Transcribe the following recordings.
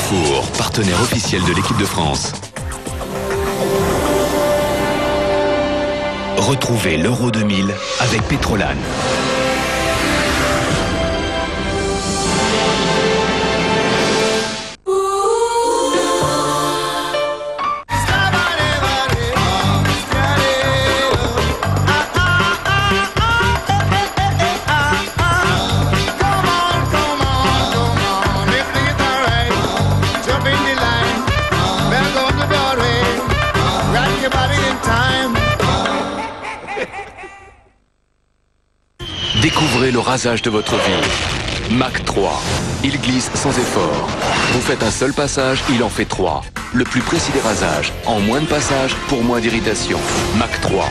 Carrefour, partenaire officiel de l'équipe de France. Retrouvez l'Euro 2000 avec Pétrolane. Découvrez le rasage de votre vie. Mach 3. Il glisse sans effort. Vous faites un seul passage, il en fait 3. Le plus précis des rasages. En moins de passages, pour moins d'irritation. Mach 3.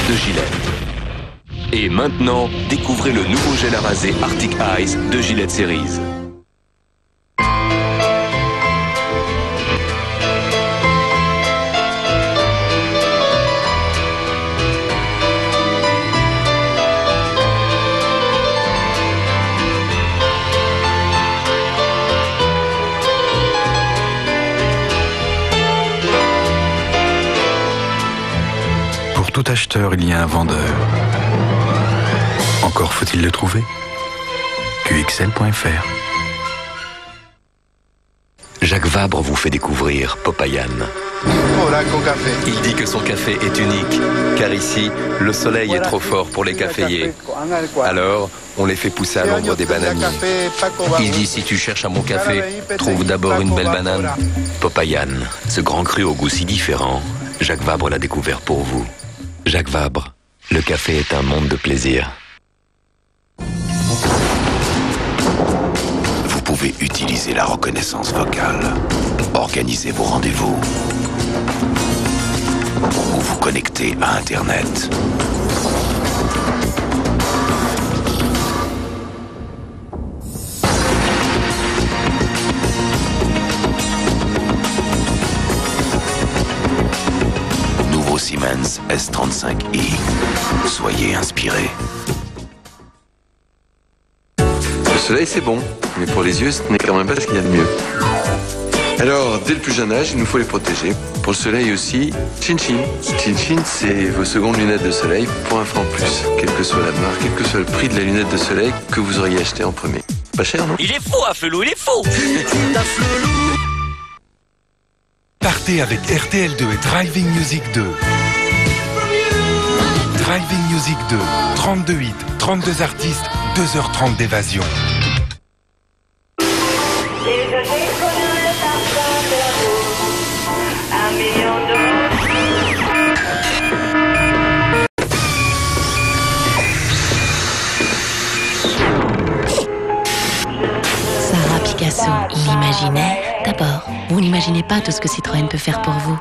De Gillette. Et maintenant, découvrez le nouveau gel à raser Arctic Ice de Gillette Series. Pour tout acheteur, il y a un vendeur. Encore faut-il le trouver. QXL.fr. Jacques Vabre vous fait découvrir Popayán. Il dit que son café est unique, car ici, le soleil est trop fort pour les caféiers. Alors, on les fait pousser à l'ombre des bananiers. Il dit, si tu cherches un bon café, trouve d'abord une belle banane. Popayán, ce grand cru au goût si différent, Jacques Vabre l'a découvert pour vous. Jacques Vabre, le café est un monde de plaisir. Vous pouvez utiliser la reconnaissance vocale, organiser vos rendez-vous ou vous connecter à Internet. Nouveau Siemens S35i. Soyez inspirés. Le soleil, c'est bon, mais pour les yeux, ce n'est quand même pas ce qu'il y a de mieux. Alors, dès le plus jeune âge, il nous faut les protéger. Pour le soleil aussi, Chin Chin. Chin Chin, c'est vos secondes lunettes de soleil pour 1 franc de plus. Quelle que soit la marque, quel que soit le prix de la lunette de soleil que vous auriez acheté en premier. Pas cher, non? Il est fou, Affelou, il est fou. Partez avec RTL2 et Driving Music 2. Driving Music 2, 32 hits, 32 artistes, 2h30 d'évasion. Sarah Picasso, il imaginait. D'abord, vous n'imaginez pas tout ce que Citroën peut faire pour vous.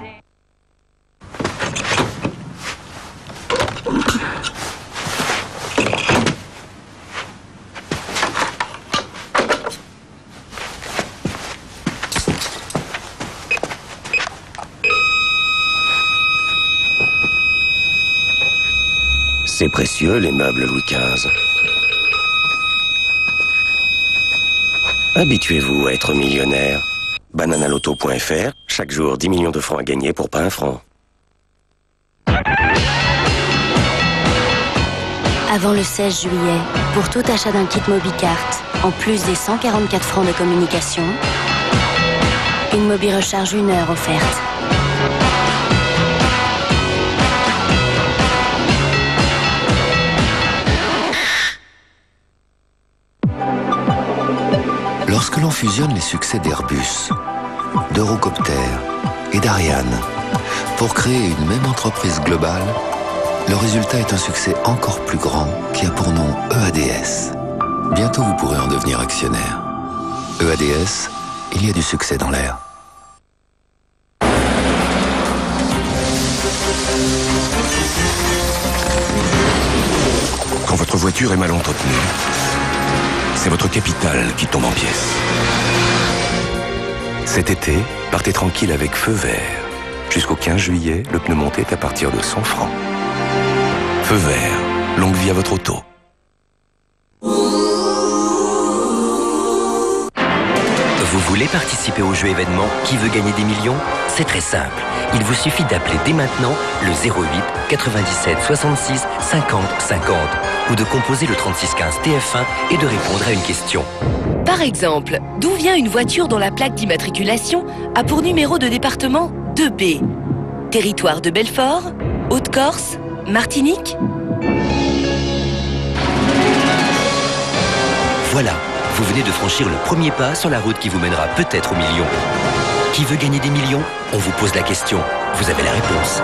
C'est précieux, les meubles Louis XV. Habituez-vous à être millionnaire. Bananaloto.fr, chaque jour 10 millions de francs à gagner pour pas 1 franc. Avant le 16 juillet, pour tout achat d'un kit Mobicart, en plus des 144 francs de communication, une Mobi Recharge 1 heure offerte. Lorsque l'on fusionne les succès d'Airbus, d'Eurocopter et d'Ariane pour créer une même entreprise globale, le résultat est un succès encore plus grand qui a pour nom EADS. Bientôt vous pourrez en devenir actionnaire. EADS, il y a du succès dans l'air. Quand votre voiture est mal entretenue, c'est votre capital qui tombe en pièces. Cet été, partez tranquille avec Feu Vert. Jusqu'au 15 juillet, le pneu monté est à partir de 100 francs. Feu Vert, longue vie à votre auto. Vous voulez participer au jeu événement Qui veut gagner des millions? C'est très simple. Il vous suffit d'appeler dès maintenant le 08 97 66 50 50 ou de composer le 3615 TF1 et de répondre à une question. Par exemple, d'où vient une voiture dont la plaque d'immatriculation a pour numéro de département 2B? Territoire de Belfort, Haute-Corse, Martinique? Voilà, vous venez de franchir le premier pas sur la route qui vous mènera peut-être au million. Qui veut gagner des millions? On vous pose la question. Vous avez la réponse.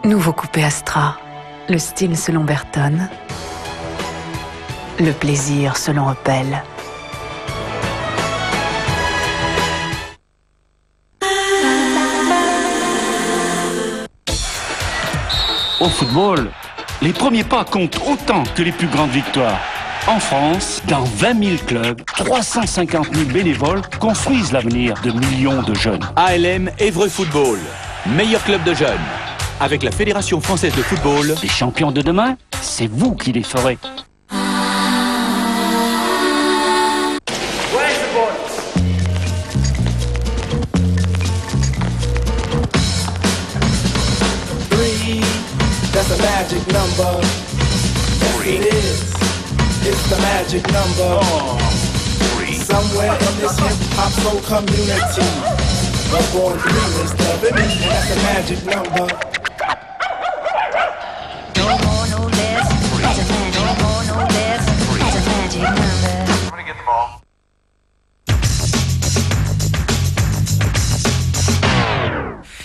Nouveau coupé Astra. Le style selon Burton. Le plaisir selon Opel. Au football, les premiers pas comptent autant que les plus grandes victoires. En France, dans 20 000 clubs, 350 000 bénévoles construisent l'avenir de millions de jeunes. ALM Évreux Football, meilleur club de jeunes. Avec la Fédération Française de Football. Les champions de demain, c'est vous qui les ferez. That's a magic number. Yes, it is. It's the magic number. Somewhere in this hip-hop soul community, was born three is the rhythm, and that's a magic number. No more, no less. That's a magic. No more, no less. That's a magic number. I'm gonna get the ball.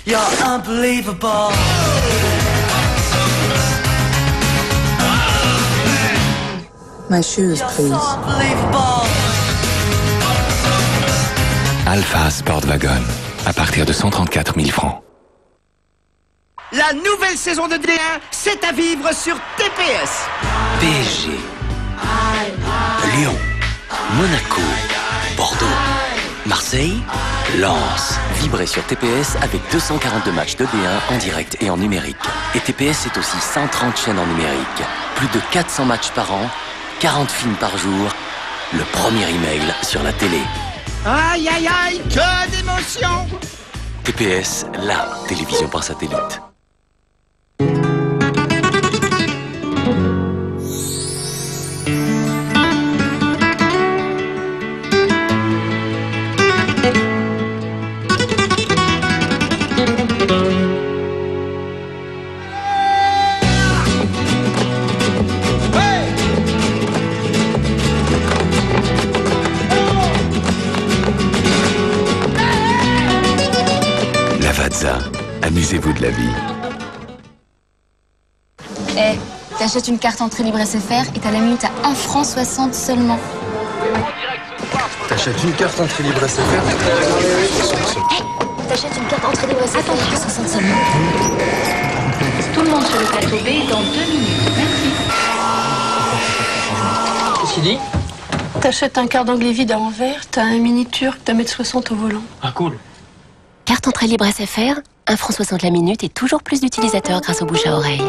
You're unbelievable. My shoes, please. Alpha Sportwagon, à partir de 134 000 francs. La nouvelle saison de D1, c'est à vivre sur TPS. PSG, Lyon, Monaco, Bordeaux, Marseille, Lens. Vibrez sur TPS avec 242 matchs de D1 en direct et en numérique. Et TPS, c'est aussi 130 chaînes en numérique. Plus de 400 matchs par an, 40 films par jour. Le premier email sur la télé. Aïe, aïe, aïe, que d'émotion! TPS, la télévision par satellite. Amusez-vous de la vie. T'achètes une carte entrée libre SFR et t'as la minute à 1 franc 60 seulement. T'achètes une carte entrée libre SFR. T'achètes une carte entrée libre SFR à 60 seulement. Tout le monde sur le plateau B dans 2 minutes. Merci. Qu'est-ce qu'il dit? T'achètes un quart d'anglais vide à Anvers, t'as un mini turc d'un mètre 60 au volant. Ah cool. Carte entrée libre SFR, 1 franc 60 la minute et toujours plus d'utilisateurs grâce au bouche à oreille.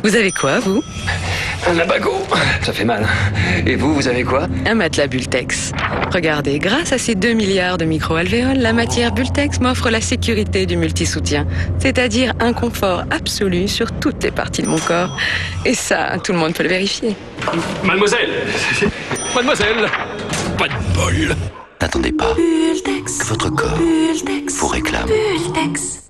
Vous avez quoi, vous? Un labago. Ça fait mal. Et vous, vous avez quoi? Un matelas Bultex. Regardez, grâce à ces 2 milliards de micro-alvéoles, la matière Bultex m'offre la sécurité du multisoutien. C'est-à-dire un confort absolu sur toutes les parties de mon corps. Et ça, tout le monde peut le vérifier. Mademoiselle! Mademoiselle! Pas de bol! N'attendez pas Bultex. que votre corps Bultex. vous réclame. Bultex.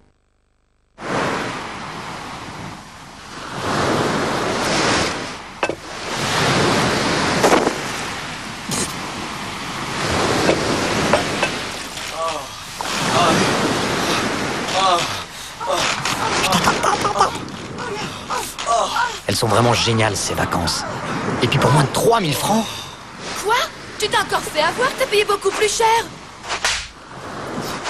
Elles sont vraiment géniales, ces vacances. Et puis pour moins de 3000 francs. Quoi? Tu t'es encore fait avoir? T'as payé beaucoup plus cher.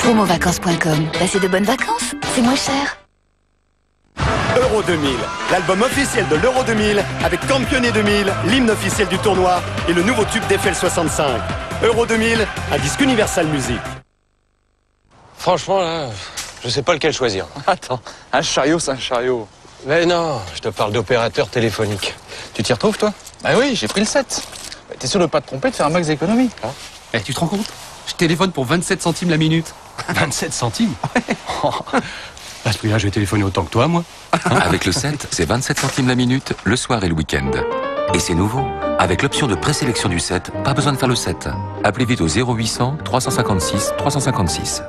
Promovacances.com. Passez de bonnes vacances, c'est moins cher. Euro 2000, l'album officiel de l'Euro 2000 avec Campionné 2000, l'hymne officiel du tournoi et le nouveau tube d'Eiffel 65. Euro 2000, un disque Universal Music. Franchement, là, je sais pas lequel choisir. Attends, un chariot, c'est un chariot. Mais non, je te parle d'opérateur téléphonique. Tu t'y retrouves, toi? Bah oui, j'ai pris le 7. T'es sûr de pas te tromper, de faire un max d'économie? Eh, tu te rends compte? Je téléphone pour 27 centimes la minute. 27 centimes? À ce prix-là, je vais téléphoner autant que toi, moi. Avec le 7, c'est 27 centimes la minute, le soir et le week-end. Et c'est nouveau. Avec l'option de présélection du 7, pas besoin de faire le 7. Appelez vite au 0800 356 356.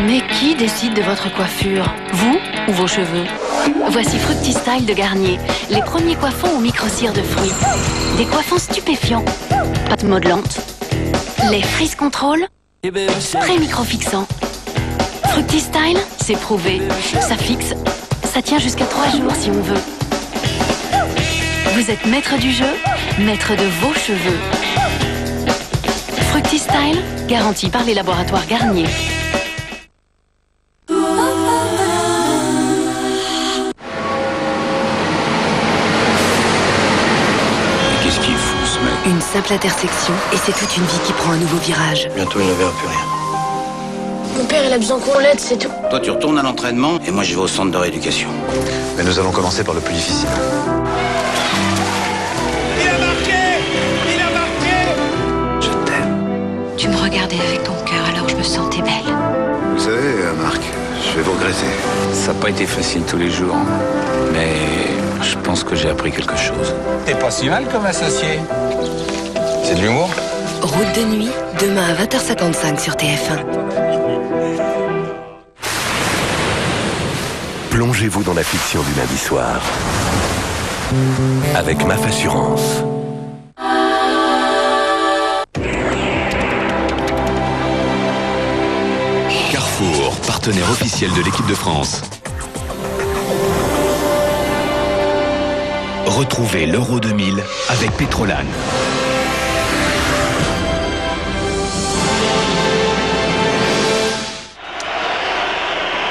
Mais qui décide de votre coiffure? Vous ou vos cheveux? Voici Fructi Style de Garnier, les premiers coiffants au micro-cire de fruits. Des coiffants stupéfiants, pâte modelante. Les Freeze Control, pré-micro-fixant. Fructi Style, c'est prouvé. Ça fixe, ça tient jusqu'à 3 jours si on veut. Vous êtes maître du jeu, maître de vos cheveux. Fructi Style, garanti par les laboratoires Garnier. Qu'est-ce qu'il fout, ce mec? Une simple intersection et c'est toute une vie qui prend un nouveau virage. Bientôt, il ne verra plus rien. Mon père, il a besoin qu'on l'aide, c'est tout. Toi, tu retournes à l'entraînement et moi, je vais au centre de rééducation. Mais nous allons commencer par le plus difficile. Il a marqué! Il a marqué! Je t'aime. Tu me regardais avec ton cœur alors je me sentais belle. Vous savez, Marc, je vais vous regretter. Ça n'a pas été facile tous les jours, mais je pense que j'ai appris quelque chose. T'es pas si mal comme associé. C'est de l'humour? Route de nuit, demain à 20h55 sur TF1. Plongez-vous dans la fiction du lundi soir avec MAF Assurance. Carrefour, partenaire officiel de l'équipe de France. Retrouvez l'Euro 2000 avec Pétrolane.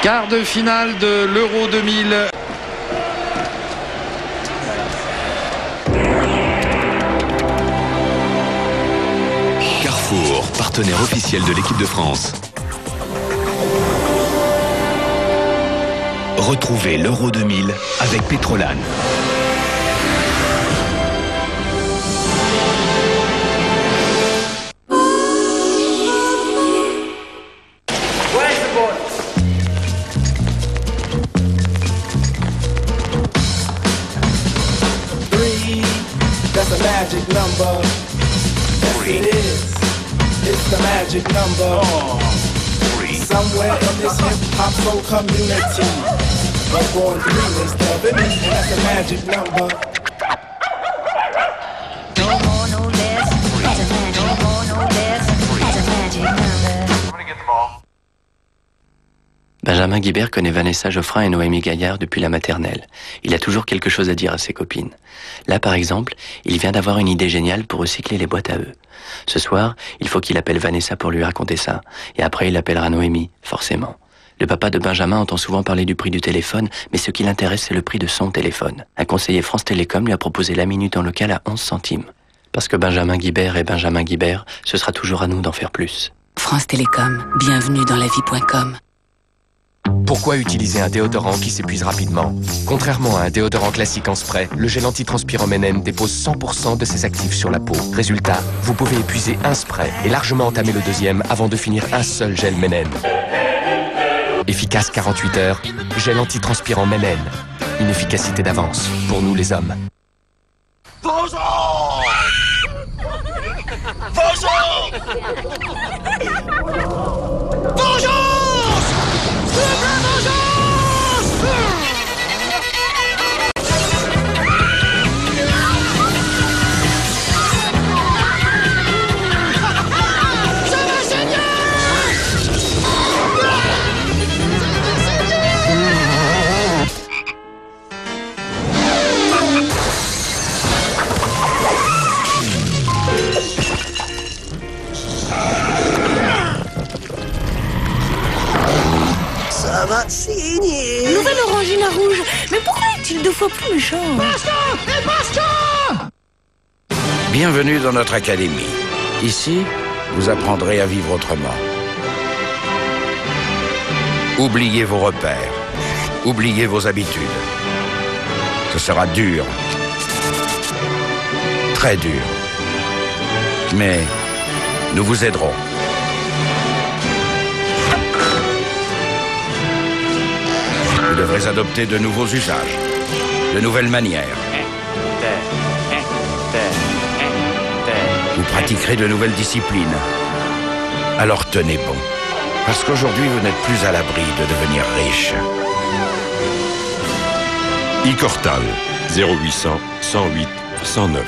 Quart de finale de l'Euro 2000. Carrefour, partenaire officiel de l'équipe de France. Retrouvez l'Euro 2000 avec Pétrolane. That's a magic number. Yes, it is. It's the magic number. Somewhere in this hip-hop soul community, was born 3 instead of an and that's a magic number. No more, no less. That's a magic. No more, no less. That's a magic number. Benjamin Guibert connaît Vanessa Geoffrin et Noémie Gaillard depuis la maternelle. Il a toujours quelque chose à dire à ses copines. Là, par exemple, il vient d'avoir une idée géniale pour recycler les boîtes à œufs. Ce soir, il faut qu'il appelle Vanessa pour lui raconter ça. Et après, il appellera Noémie, forcément. Le papa de Benjamin entend souvent parler du prix du téléphone, mais ce qui l'intéresse, c'est le prix de son téléphone. Un conseiller France Télécom lui a proposé la minute en local à 11 centimes. Parce que Benjamin Guibert est Benjamin Guibert, ce sera toujours à nous d'en faire plus. France Télécom, bienvenue dans la vie.com. Pourquoi utiliser un déodorant qui s'épuise rapidement? Contrairement à un déodorant classique en spray, le gel antitranspirant Mennen dépose 100% de ses actifs sur la peau. Résultat, vous pouvez épuiser un spray et largement entamer le deuxième avant de finir un seul gel Mennen. Efficace 48 heures, gel antitranspirant Mennen. Une efficacité d'avance pour nous les hommes. Bonjour! Vengeance! Vengeance! Ça va saigner. Nouvelle orangina rouge. Mais pourquoi est-il 2 fois plus méchant? Basta! Et basta! Bienvenue dans notre académie. Ici, vous apprendrez à vivre autrement. Oubliez vos repères. Oubliez vos habitudes. Ce sera dur. Très dur. Mais nous vous aiderons. Vous devrez adopter de nouveaux usages, de nouvelles manières. Vous pratiquerez de nouvelles disciplines. Alors tenez bon, parce qu'aujourd'hui vous n'êtes plus à l'abri de devenir riche. Icortal, 0800 108 109.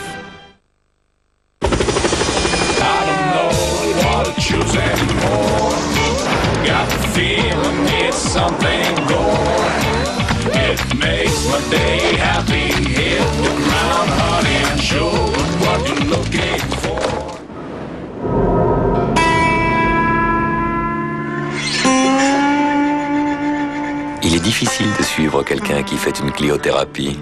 It makes my day happy. Hit the ground, honey, and show what you're looking for. Il est difficile de suivre quelqu'un qui fait une cliothérapie.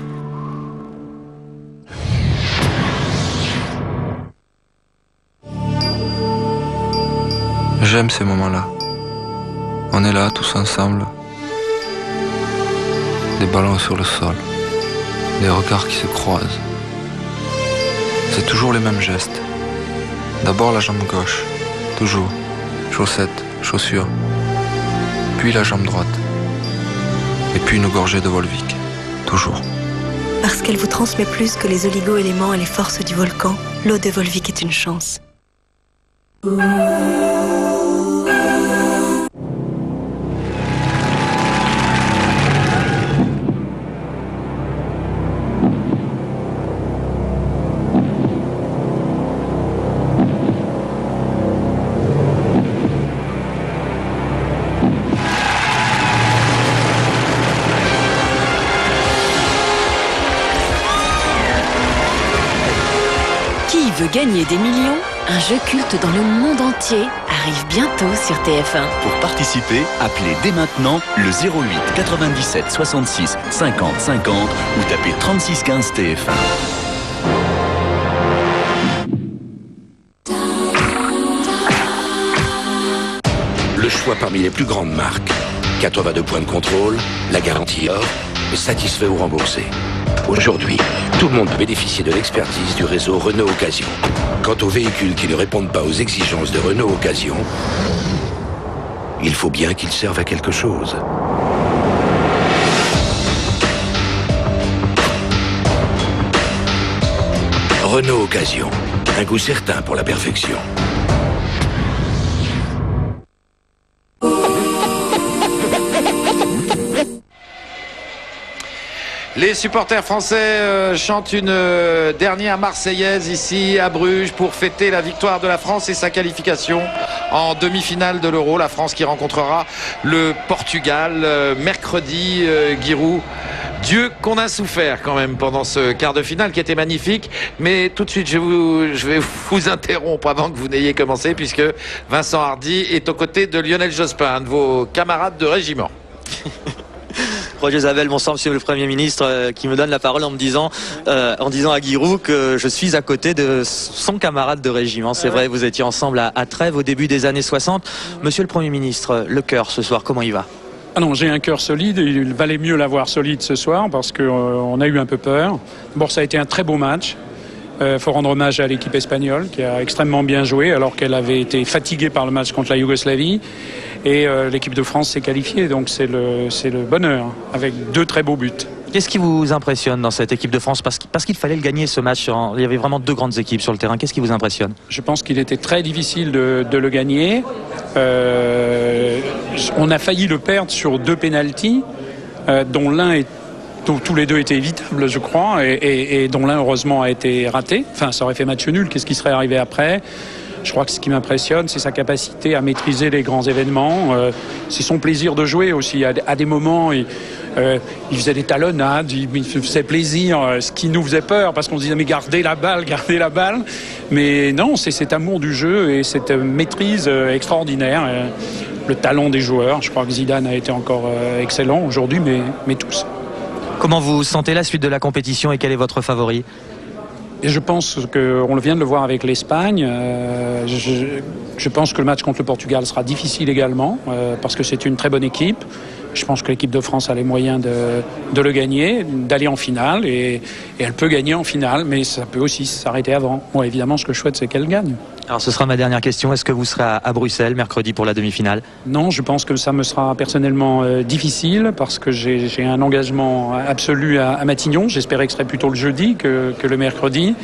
J'aime ces moments-là. On est là, tous ensemble. Des ballons sur le sol. Des regards qui se croisent. C'est toujours les mêmes gestes. D'abord la jambe gauche. Toujours. Chaussettes, chaussures. Puis la jambe droite. Et puis une gorgée de Volvic. Toujours. Parce qu'elle vous transmet plus que les oligo-éléments et les forces du volcan, l'eau de Volvic est une chance. Gagner des millions, un jeu culte dans le monde entier arrive bientôt sur TF1. Pour participer, appelez dès maintenant le 08 97 66 50 50 ou tapez 36 15 TF1. Le choix parmi les plus grandes marques. 82 points de contrôle, la garantie or, satisfait ou remboursé. Aujourd'hui, tout le monde peut bénéficier de l'expertise du réseau Renault Occasion. Quant aux véhicules qui ne répondent pas aux exigences de Renault Occasion, il faut bien qu'ils servent à quelque chose. Renault Occasion, un goût certain pour la perfection. Les supporters français chantent une dernière Marseillaise ici à Bruges pour fêter la victoire de la France et sa qualification en demi-finale de l'Euro. La France qui rencontrera le Portugal mercredi. Giroud, Dieu qu'on a souffert quand même pendant ce quart de finale qui était magnifique. Mais tout de suite, je vais vous interrompre avant que vous n'ayez commencé, puisque Vincent Hardy est aux côtés de Lionel Jospin, un de vos camarades de régiment. Roger Zabel, bonsoir Monsieur le Premier ministre, qui me donne la parole en disant à Giroud que je suis à côté de son camarade de régiment. C'est vrai, vous étiez ensemble à Trèves au début des années 60. Monsieur le Premier ministre, le cœur ce soir, comment il va? Ah non, j'ai un cœur solide. Il valait mieux l'avoir solide ce soir parce qu'on a eu un peu peur. Bon, ça a été un très beau match. Faut rendre hommage à l'équipe espagnole qui a extrêmement bien joué alors qu'elle avait été fatiguée par le match contre la Yougoslavie. Et l'équipe de France s'est qualifiée, donc c'est le bonheur, avec 2 très beaux buts. Qu'est-ce qui vous impressionne dans cette équipe de France? Parce qu'il fallait le gagner ce match. Il y avait vraiment deux grandes équipes sur le terrain. Qu'est-ce qui vous impressionne? Je pense qu'il était très difficile de le gagner. On a failli le perdre sur 2 pénaltys, dont tous les 2 étaient évitables, je crois, et dont l'un, heureusement, a été raté. Enfin, ça aurait fait match nul. Qu'est-ce qui serait arrivé après? Je crois que ce qui m'impressionne, c'est sa capacité à maîtriser les grands événements. C'est son plaisir de jouer aussi. À des moments, il faisait des talonnades, il faisait plaisir, ce qui nous faisait peur, parce qu'on se disait mais gardez la balle. Mais non, c'est cet amour du jeu et cette maîtrise extraordinaire. Le talent des joueurs. Je crois que Zidane a été encore excellent aujourd'hui, mais tous. Comment vous sentez la suite de la compétition et quel est votre favori? Et je pense qu'on vient de le voir avec l'Espagne. Je pense que le match contre le Portugal sera difficile également, parce que c'est une très bonne équipe. Je pense que l'équipe de France a les moyens de le gagner, d'aller en finale, et elle peut gagner en finale, mais ça peut aussi s'arrêter avant. Moi, évidemment, ce que je souhaite, c'est qu'elle gagne. Alors, ce sera ma dernière question. Est-ce que vous serez à Bruxelles mercredi pour la demi-finale? Non, je pense que ça me sera personnellement difficile, parce que j'ai un engagement absolu à Matignon. J'espérais que ce serait plutôt le jeudi que le mercredi,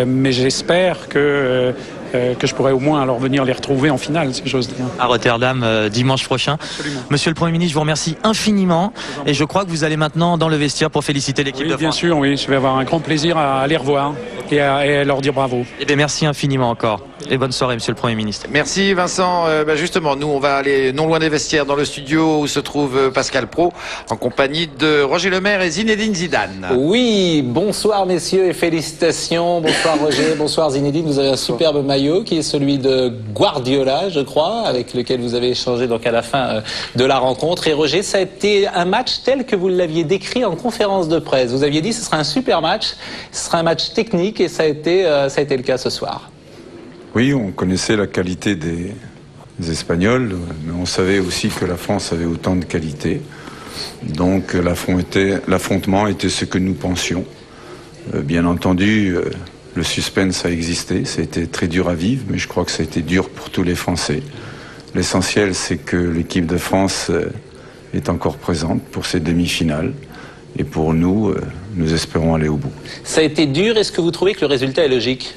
mais j'espère que je pourrais au moins alors venir les retrouver en finale, si j'ose dire. À Rotterdam, dimanche prochain. Absolument. Monsieur le Premier ministre, je vous remercie infiniment. Et je crois que vous allez maintenant dans le vestiaire pour féliciter l'équipe de France. Bien sûr, oui. Je vais avoir un grand plaisir à les revoir et à leur dire bravo. Eh bien, merci infiniment encore. Et bonne soirée, monsieur le Premier ministre. Merci Vincent. Justement, nous on va aller non loin des vestiaires dans le studio où se trouve Pascal Praud en compagnie de Roger Lemaire et Zinedine Zidane. Oui, bonsoir messieurs et félicitations. Bonsoir Roger, bonsoir Zinedine. Vous avez un superbe maillot qui est celui de Guardiola, je crois, avec lequel vous avez échangé donc à la fin de la rencontre. Et Roger, ça a été un match tel que vous l'aviez décrit en conférence de presse. Vous aviez dit que ce sera un super match, ce sera un match technique et ça a été le cas ce soir. Oui, on connaissait la qualité des Espagnols, mais on savait aussi que la France avait autant de qualité. Donc l'affrontement était ce que nous pensions. Bien entendu, le suspense a existé, ça a été très dur à vivre, mais je crois que ça a été dur pour tous les Français. L'essentiel, c'est que l'équipe de France est encore présente pour ces demi-finales. Et pour nous, nous espérons aller au bout. Ça a été dur, est-ce que vous trouvez que le résultat est logique ?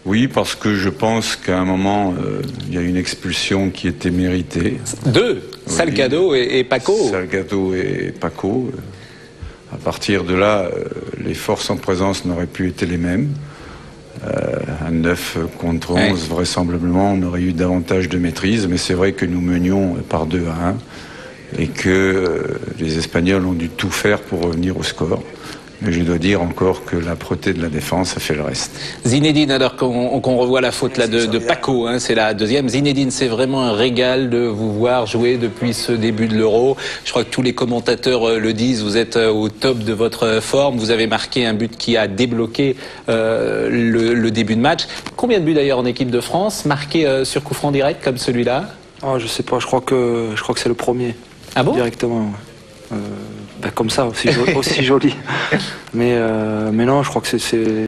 Oui, parce que je pense qu'à un moment, il y a une expulsion qui était méritée. 2, Salgado et Paco. Salgado et Paco. À partir de là, les forces en présence n'auraient plus été les mêmes. À 9 contre 11, vraisemblablement, on aurait eu davantage de maîtrise. Mais c'est vrai que nous menions par 2-1 et que les Espagnols ont dû tout faire pour revenir au score. Mais je dois dire encore que l'âpreté de la défense a fait le reste. Zinedine, alors qu'on revoit la faute là de Paco, c'est la deuxième. Zinedine, c'est vraiment un régal de vous voir jouer depuis ce début de l'Euro. Je crois que tous les commentateurs le disent, vous êtes au top de votre forme. Vous avez marqué un but qui a débloqué le début de match. Combien de buts d'ailleurs en équipe de France, marqués sur coup franc direct comme celui-là? Je sais pas, je crois que c'est le premier. Ah bon? Directement. Comme ça, aussi joli. Mais non, je crois que c'est